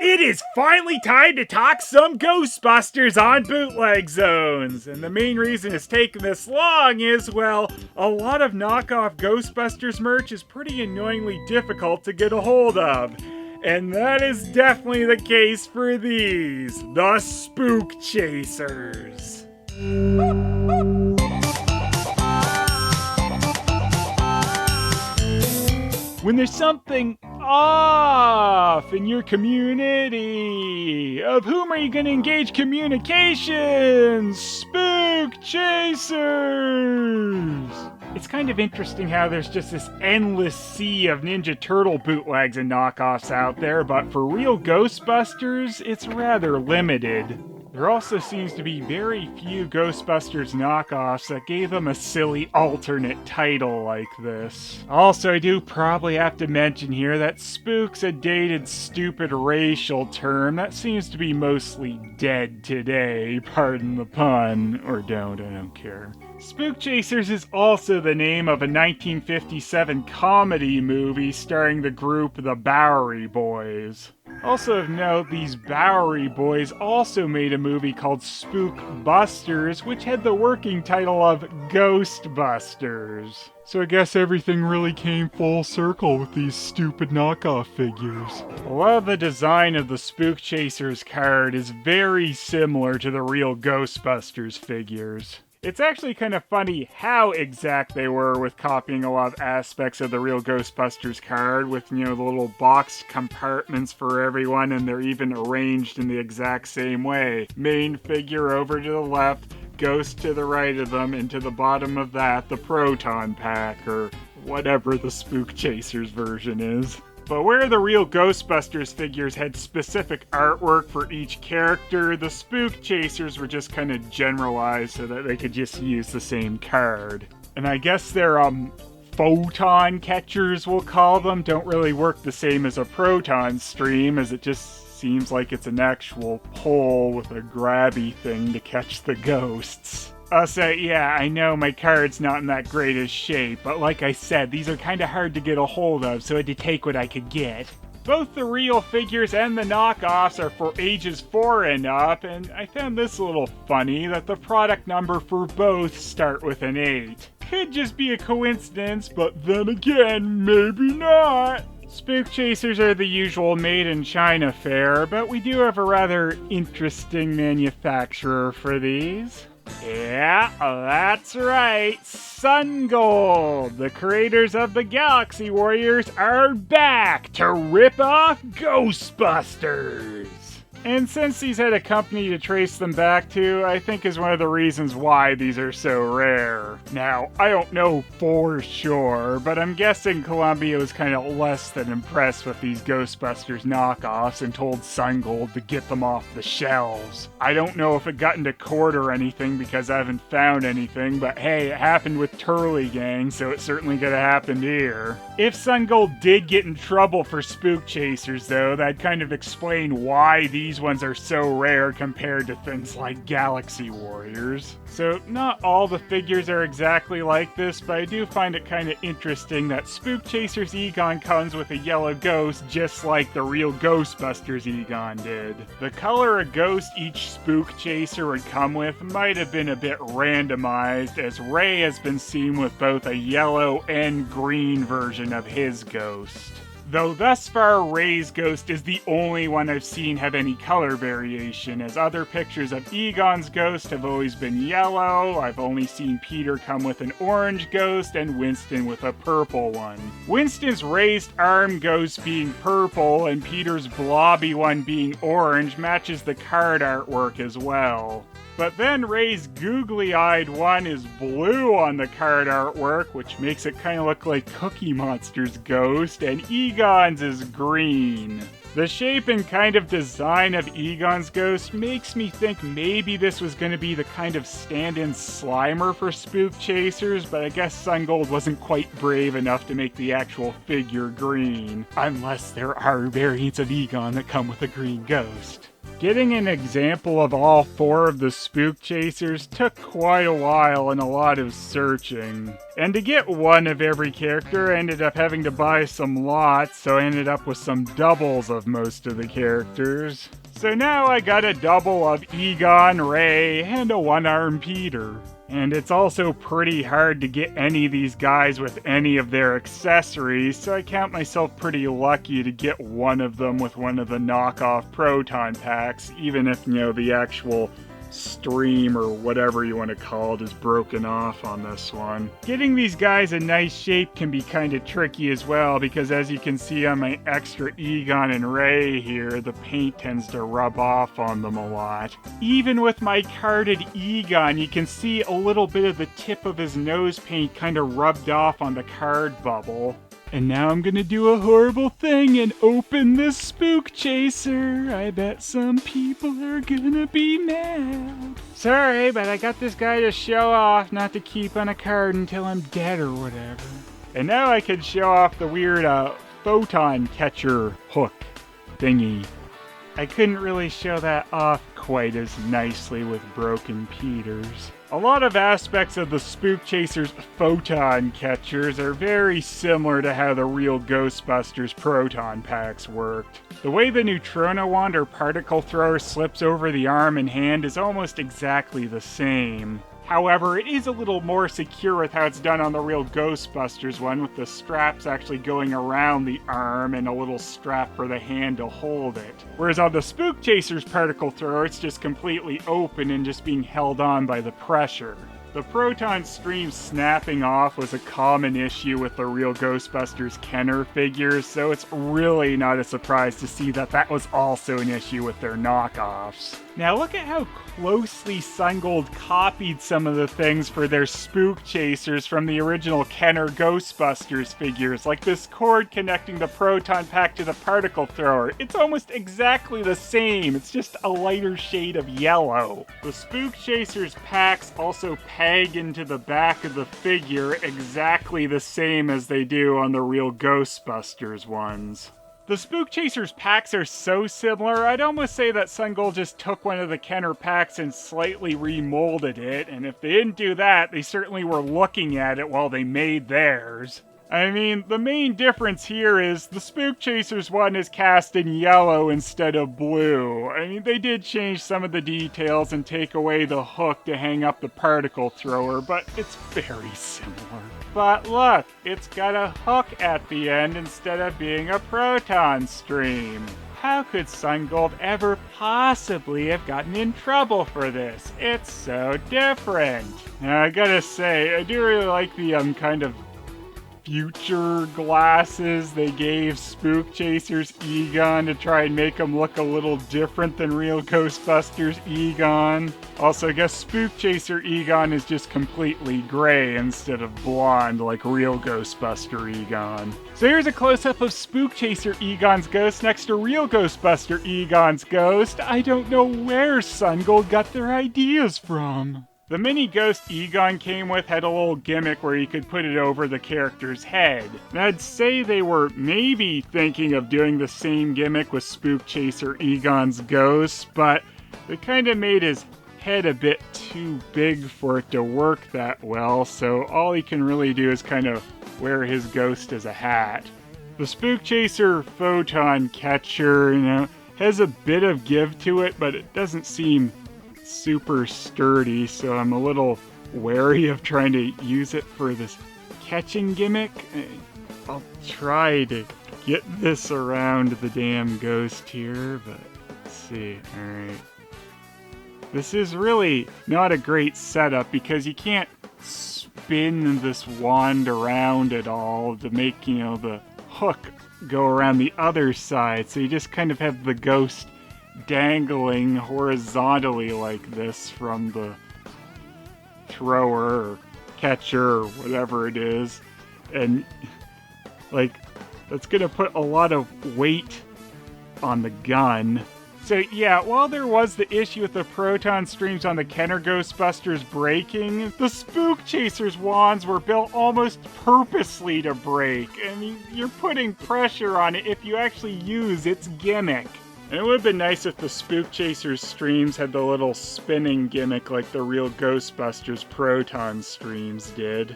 It is finally time to talk some Ghostbusters on Bootleg Zones. And the main reason it's taken this long is, well, a lot of knockoff Ghostbusters merch is pretty annoyingly difficult to get a hold of. And that is definitely the case for these, the Spook Chasers. When there's something off in your community, of whom are you going to engage communications? Spook Chasers! It's kind of interesting how there's just this endless sea of Ninja Turtle bootlegs and knockoffs out there, but for real Ghostbusters, it's rather limited. There also seems to be very few Ghostbusters knockoffs that gave them a silly alternate title like this. Also, I do probably have to mention here that spook's a dated, stupid racial term that seems to be mostly dead today, pardon the pun, or don't, I don't care. Spook Chasers is also the name of a 1957 comedy movie starring the group The Bowery Boys. Also of note, these Bowery Boys also made a movie called Spook Busters, which had the working title of Ghostbusters. So I guess everything really came full circle with these stupid knockoff figures. A lot of the design of the Spook Chasers card is very similar to the real Ghostbusters figures. It's actually kind of funny how exact they were with copying a lot of aspects of the real Ghostbusters card with, the little boxed compartments for everyone, and they're even arranged in the exact same way. Main figure over to the left, Ghost to the right of them, and to the bottom of that, the proton pack, or whatever the Spook Chasers version is. But where the real Ghostbusters figures had specific artwork for each character, the Spook Chasers were just kind of generalized so that they could just use the same card. And I guess their, photon catchers, we'll call them, don't really work the same as a proton stream, as it just seems like it's an actual pole with a grabby thing to catch the ghosts. So yeah, I know my card's not in that greatest shape, but like I said, these are kinda hard to get a hold of, so I had to take what I could get. Both the real figures and the knockoffs are for ages 4 and up, and I found this a little funny, that the product number for both start with an 8. Could just be a coincidence, but then again, maybe not. Spook Chasers are the usual made in China fare, but we do have a rather interesting manufacturer for these. Yeah, that's right, Sungold, the creators of the Galaxy Warriors, are back to rip off Ghostbusters! And since these had a company to trace them back to, I think is one of the reasons why these are so rare. Now, I don't know for sure, but I'm guessing Columbia was kind of less than impressed with these Ghostbusters knockoffs and told Sungold to get them off the shelves. I don't know if it got into court or anything because I haven't found anything, but hey, it happened with Turley Gang, so it's certainly gonna happen here. If Sungold did get in trouble for Spook Chasers though, that'd kind of explain why these ones are so rare compared to things like Galaxy Warriors. So not all the figures are exactly like this, but I do find it kind of interesting that Spook Chasers Egon comes with a yellow ghost just like the real Ghostbusters Egon did. The color of ghost each Spook Chaser would come with might have been a bit randomized, as Ray has been seen with both a yellow and green version of his ghost. Though thus far, Ray's ghost is the only one I've seen have any color variation, as other pictures of Egon's ghost have always been yellow. I've only seen Peter come with an orange ghost and Winston with a purple one. Winston's raised arm ghost being purple and Peter's blobby one being orange matches the card artwork as well. But then Ray's googly-eyed one is blue on the card artwork, which makes it kind of look like Cookie Monster's ghost, and Egon's is green. The shape and kind of design of Egon's ghost makes me think maybe this was going to be the kind of stand-in Slimer for Spook Chasers, but I guess Sungold wasn't quite brave enough to make the actual figure green. Unless there are variants of Egon that come with a green ghost. Getting an example of all 4 of the Spook Chasers took quite a while and a lot of searching. And to get one of every character, I ended up having to buy some lots, so I ended up with some doubles of most of the characters. So now I got a double of Egon, Ray, and a one-armed Peter. And it's also pretty hard to get any of these guys with any of their accessories, so I count myself pretty lucky to get one of them with one of the knockoff proton packs, even if, the actual stream or whatever you want to call it is broken off on this one. Getting these guys a nice shape can be kind of tricky as well, because as you can see on my extra Egon and Ray here, the paint tends to rub off on them a lot. Even with my carded Egon, you can see a little bit of the tip of his nose paint kind of rubbed off on the card bubble. And now I'm gonna do a horrible thing and open this Spook Chaser. I bet some people are gonna be mad. Sorry, but I got this guy to show off, not to keep on a card until I'm dead or whatever. And now I can show off the weird photon catcher hook thingy. I couldn't really show that off quite as nicely with Broken Peters. A lot of aspects of the Spook Chasers photon catchers are very similar to how the real Ghostbusters proton packs worked. The way the neutrino wand or particle thrower slips over the arm and hand is almost exactly the same. However, it is a little more secure with how it's done on the real Ghostbusters one, with the straps actually going around the arm and a little strap for the hand to hold it. Whereas on the Spook Chasers particle thrower, it's just completely open and just being held on by the pressure. The proton stream snapping off was a common issue with the real Ghostbusters Kenner figures, so it's really not a surprise to see that that was also an issue with their knockoffs. Now look at how closely Sungold copied some of the things for their Spook Chasers from the original Kenner Ghostbusters figures, like this cord connecting the proton pack to the particle thrower. It's almost exactly the same, it's just a lighter shade of yellow. The Spook Chasers packs also peg into the back of the figure exactly the same as they do on the real Ghostbusters ones. The Spook Chasers packs are so similar, I'd almost say that Sungold just took one of the Kenner packs and slightly remolded it, and if they didn't do that, they certainly were looking at it while they made theirs. I mean, the main difference here is the Spook Chasers one is cast in yellow instead of blue. I mean, they did change some of the details and take away the hook to hang up the particle thrower, but it's very similar. But look, it's got a hook at the end instead of being a proton stream. How could Sungold ever possibly have gotten in trouble for this? It's so different. Now, I gotta say, I do really like the kind of future glasses they gave Spook Chasers Egon to try and make him look a little different than real Ghostbusters Egon. Also, I guess Spook Chaser Egon is just completely gray instead of blonde like real Ghostbuster Egon. So here's a close-up of Spook Chaser Egon's ghost next to real Ghostbuster Egon's ghost. I don't know where Sungold got their ideas from. The mini ghost Egon came with had a little gimmick where you could put it over the character's head. And I'd say they were maybe thinking of doing the same gimmick with Spook Chaser Egon's ghost, but they kind of made his head a bit too big for it to work that well, so all he can really do is kind of wear his ghost as a hat. The Spook Chaser Photon Catcher, has a bit of give to it, but it doesn't seem super sturdy, so I'm a little wary of trying to use it for this catching gimmick. I'll try to get this around the damn ghost here, but let's see. Alright. This is really not a great setup because you can't spin this wand around at all to make, the hook go around the other side, so you just kind of have the ghost dangling horizontally like this from the thrower or catcher or whatever it is, and that's gonna put a lot of weight on the gun. So yeah, while there was the issue with the proton streams on the Kenner Ghostbusters breaking, the Spook Chasers wands were built almost purposely to break. I mean, you're putting pressure on it if you actually use its gimmick. And it would have been nice if the Spook Chasers streams had the little spinning gimmick like the Real Ghostbusters proton streams did.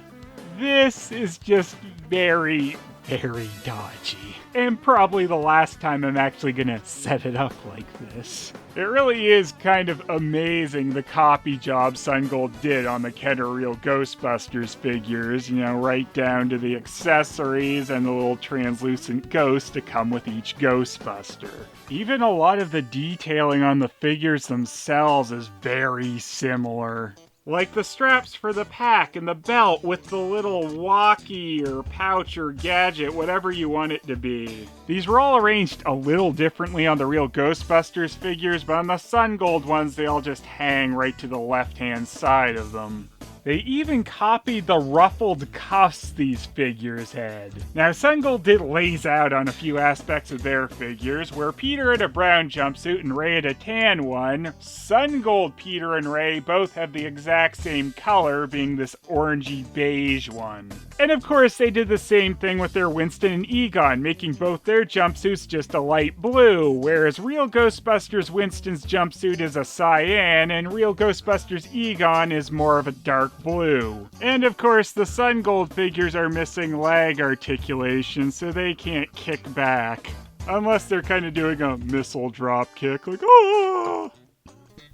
This is just very, very dodgy. And probably the last time I'm actually gonna set it up like this. It really is kind of amazing the copy job Sungold did on the Kenner Real Ghostbusters figures, you know, right down to the accessories and the little translucent ghost to come with each Ghostbuster. Even a lot of the detailing on the figures themselves is very similar. Like the straps for the pack and the belt with the little walkie or pouch or gadget, whatever you want it to be. These were all arranged a little differently on the Real Ghostbusters figures, but on the Sungold ones they all just hang right to the left-hand side of them. They even copied the ruffled cuffs these figures had. Now, Sungold did laze out on a few aspects of their figures, where Peter had a brown jumpsuit and Ray had a tan one. Sungold Peter and Ray both have the exact same color, being this orangey beige one. And of course, they did the same thing with their Winston and Egon, making both their jumpsuits just a light blue, whereas Real Ghostbusters Winston's jumpsuit is a cyan, and Real Ghostbusters Egon is more of a dark blue. And of course, the Sungold figures are missing leg articulation, so they can't kick back. Unless they're kind of doing a missile drop kick, like, oh!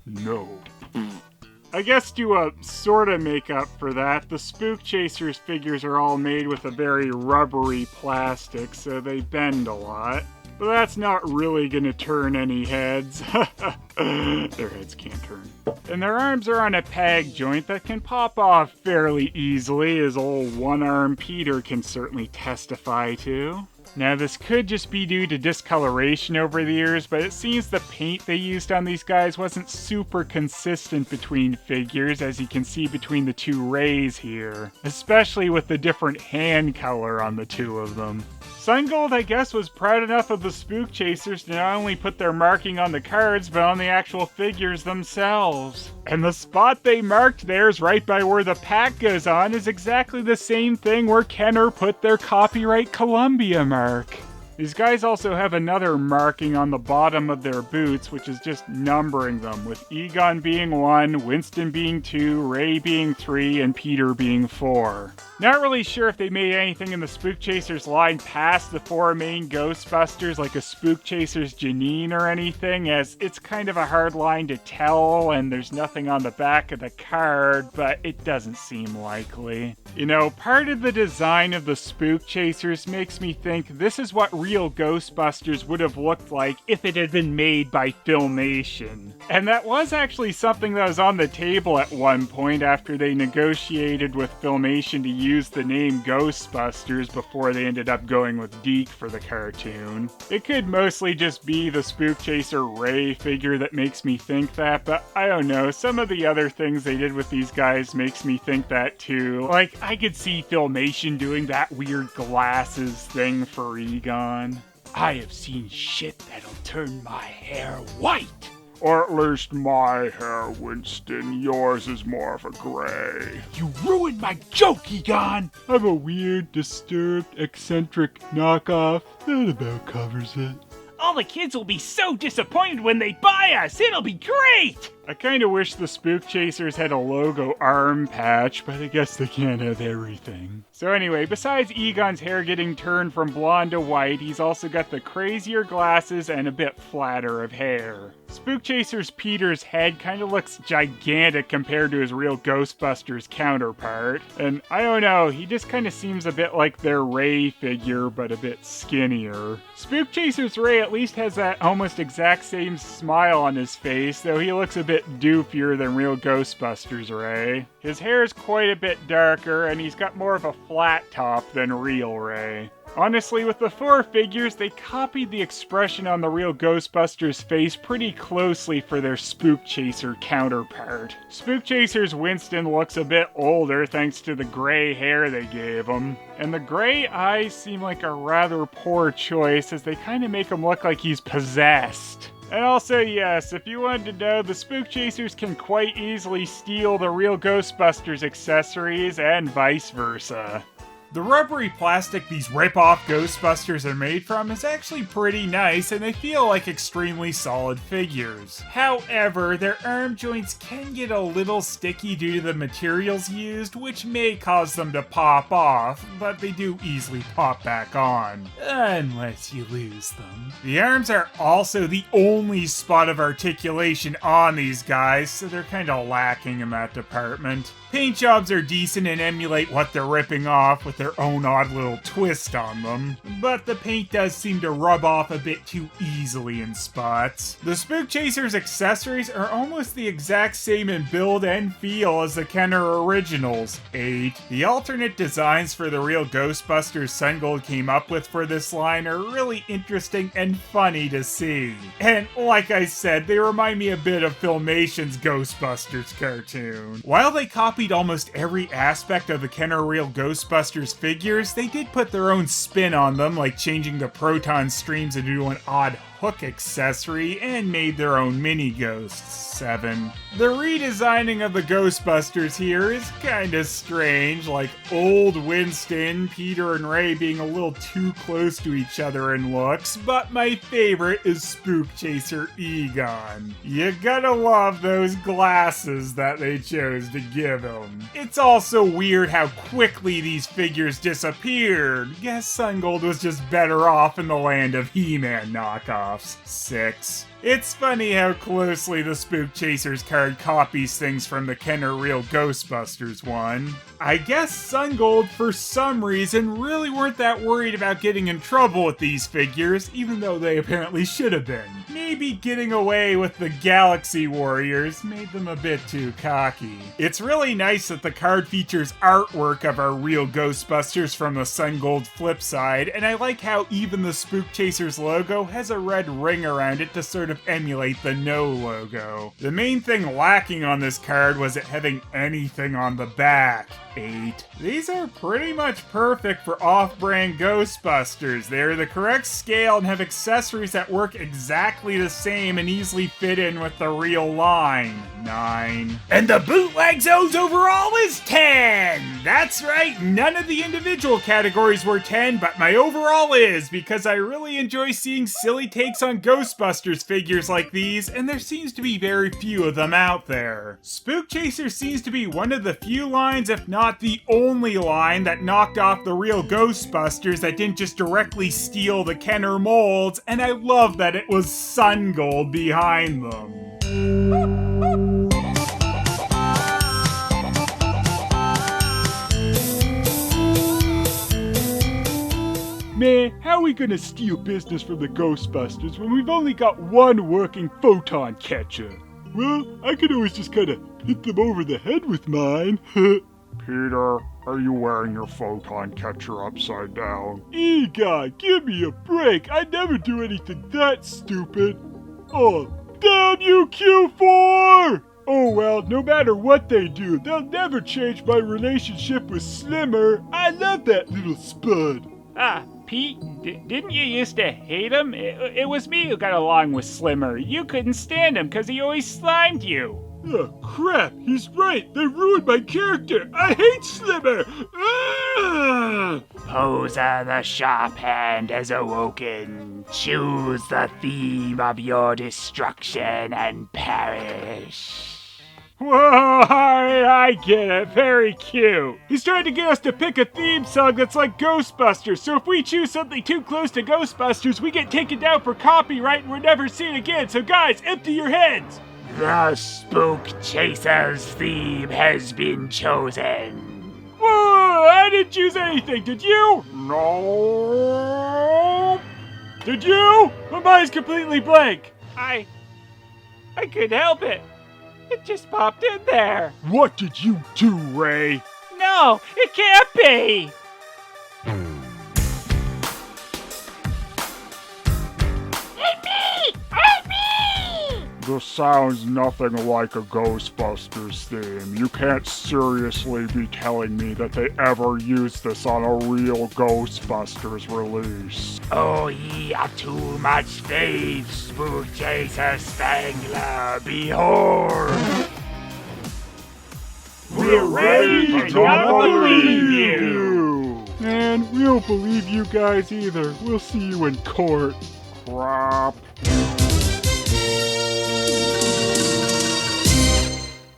No. I guess to sort of make up for that, the Spook Chasers figures are all made with a very rubbery plastic, so they bend a lot. But that's not really gonna turn any heads. Their heads can't turn. And their arms are on a peg joint that can pop off fairly easily, as old one-arm Peter can certainly testify to. Now, this could just be due to discoloration over the years, but it seems the paint they used on these guys wasn't super consistent between figures, as you can see between the two Rays here, especially with the different hand color on the two of them. Sungold, I guess, was proud enough of the Spook Chasers to not only put their marking on the cards, but on the actual figures themselves. And the spot they marked there is right by where the pack goes on is exactly the same thing where Kenner put their copyright Columbia mark. These guys also have another marking on the bottom of their boots, which is just numbering them, with Egon being 1, Winston being 2, Ray being 3, and Peter being 4. Not really sure if they made anything in the Spook Chasers line past the 4 main Ghostbusters, like a Spook Chasers Janine or anything, as it's kind of a hard line to tell, and there's nothing on the back of the card, but it doesn't seem likely. You know, part of the design of the Spook Chasers makes me think this is what Real Ghostbusters would have looked like if it had been made by Filmation. And that was actually something that was on the table at one point after they negotiated with Filmation to use the name Ghostbusters before they ended up going with Deke for the cartoon. It could mostly just be the Spook Chaser Ray figure that makes me think that, but I don't know, some of the other things they did with these guys makes me think that too. Like, I could see Filmation doing that weird glasses thing for Egon. I have seen shit that'll turn my hair white. Or at least my hair, Winston. Yours is more of a gray. You ruined my joke, Egon! I'm a weird, disturbed, eccentric knockoff. That about covers it. All the kids will be so disappointed when they buy us! It'll be great! I kinda wish the Spook Chasers had a logo arm patch, but I guess they can't have everything. So anyway, besides Egon's hair getting turned from blonde to white, he's also got the crazier glasses and a bit flatter of hair. Spook Chasers Peter's head kinda looks gigantic compared to his Real Ghostbusters counterpart. And I don't know, he just kinda seems a bit like their Ray figure, but a bit skinnier. Spook Chasers Ray at least has that almost exact same smile on his face, though he looks a bit doofier than Real Ghostbusters Ray. His hair is quite a bit darker, and he's got more of a flat top than Real Ray. Honestly, with the 4 figures, they copied the expression on the Real Ghostbusters face pretty closely for their Spook Chaser counterpart. Spook Chaser's Winston looks a bit older thanks to the gray hair they gave him. And the gray eyes seem like a rather poor choice, as they kind of make him look like he's possessed. And also, yes, if you wanted to know, the Spook Chasers can quite easily steal the Real Ghostbusters accessories and vice versa. The rubbery plastic these rip-off Ghostbusters are made from is actually pretty nice, and they feel like extremely solid figures. However, their arm joints can get a little sticky due to the materials used, which may cause them to pop off, but they do easily pop back on, unless you lose them. The arms are also the only spot of articulation on these guys, so they're kinda lacking in that department. Paint jobs are decent and emulate what they're ripping off with their own odd little twist on them, but the paint does seem to rub off a bit too easily in spots. The Spook Chasers accessories are almost the exact same in build and feel as the Kenner originals. 8. The alternate designs for the Real Ghostbusters Sungold came up with for this line are really interesting and funny to see. And like I said, they remind me a bit of Filmation's Ghostbusters cartoon. While they copied almost every aspect of the Kenner Real Ghostbusters figures, they did put their own spin on them, like changing the proton streams into an odd hook accessory and made their own mini ghosts. 7. The redesigning of the Ghostbusters here is kinda strange, like old Winston, Peter, and Ray being a little too close to each other in looks, but my favorite is Spook Chaser Egon. You gotta love those glasses that they chose to give him. It's also weird how quickly these figures disappeared. Guess Sungold was just better off in the land of He-Man knockoffs. 6. It's funny how closely the Spook Chasers card copies things from the Kenner Real Ghostbusters one. I guess Sungold, for some reason, really weren't that worried about getting in trouble with these figures, even though they apparently should have been. Maybe getting away with the Galaxy Warriors made them a bit too cocky. It's really nice that the card features artwork of our Real Ghostbusters from the Sungold flip side, and I like how even the Spook Chasers logo has a red ring around it to sort of emulate the No logo. The main thing lacking on this card was it having anything on the back. 8. These are pretty much perfect for off-brand Ghostbusters. They're the correct scale and have accessories that work exactly the same and easily fit in with the real line. 9. And the Bootleg Zone's overall is 10! That's right, none of the individual categories were 10, but my overall is, because I really enjoy seeing silly takes on Ghostbusters figures like these, and there seems to be very few of them out there. Spook Chaser seems to be one of the few lines, if not the only line, that knocked off the Real Ghostbusters that didn't just directly steal the Kenner molds, and I love that it was Sungold behind them. Man, how are we gonna steal business from the Ghostbusters when we've only got one working photon catcher? Well, I could always just kinda hit them over the head with mine. Peter, are you wearing your photon catcher upside down? Egon, give me a break. I never do anything that stupid. Oh, damn you, Q4! Oh well, no matter what they do, they'll never change my relationship with Slimmer. I love that little spud. Pete, didn't you used to hate him? It was me who got along with Slimmer. You couldn't stand him because he always slimed you. Oh, crap, he's right. They ruined my character. I hate Slimmer. Posa the Sharp Hand has awoken. Choose the theme of your destruction and perish. Whoa, alright, I get it. Very cute. He's trying to get us to pick a theme song that's like Ghostbusters, so if we choose something too close to Ghostbusters, we get taken down for copyright and we're never seen again. So guys, empty your heads. The Spook Chasers theme has been chosen. Whoa, I didn't choose anything, did you? No. Did you? My mind's completely blank. I couldn't help it. It just popped in there. What did you do, Ray? No, it can't be. This sounds nothing like a Ghostbusters theme. You can't seriously be telling me that they ever used this on a real Ghostbusters release. Oh, ye have too much faith, Spook Chaser Spangler. Behold! We're ready to not believe you. man, we don't believe you guys either. We'll see you in court. Crap.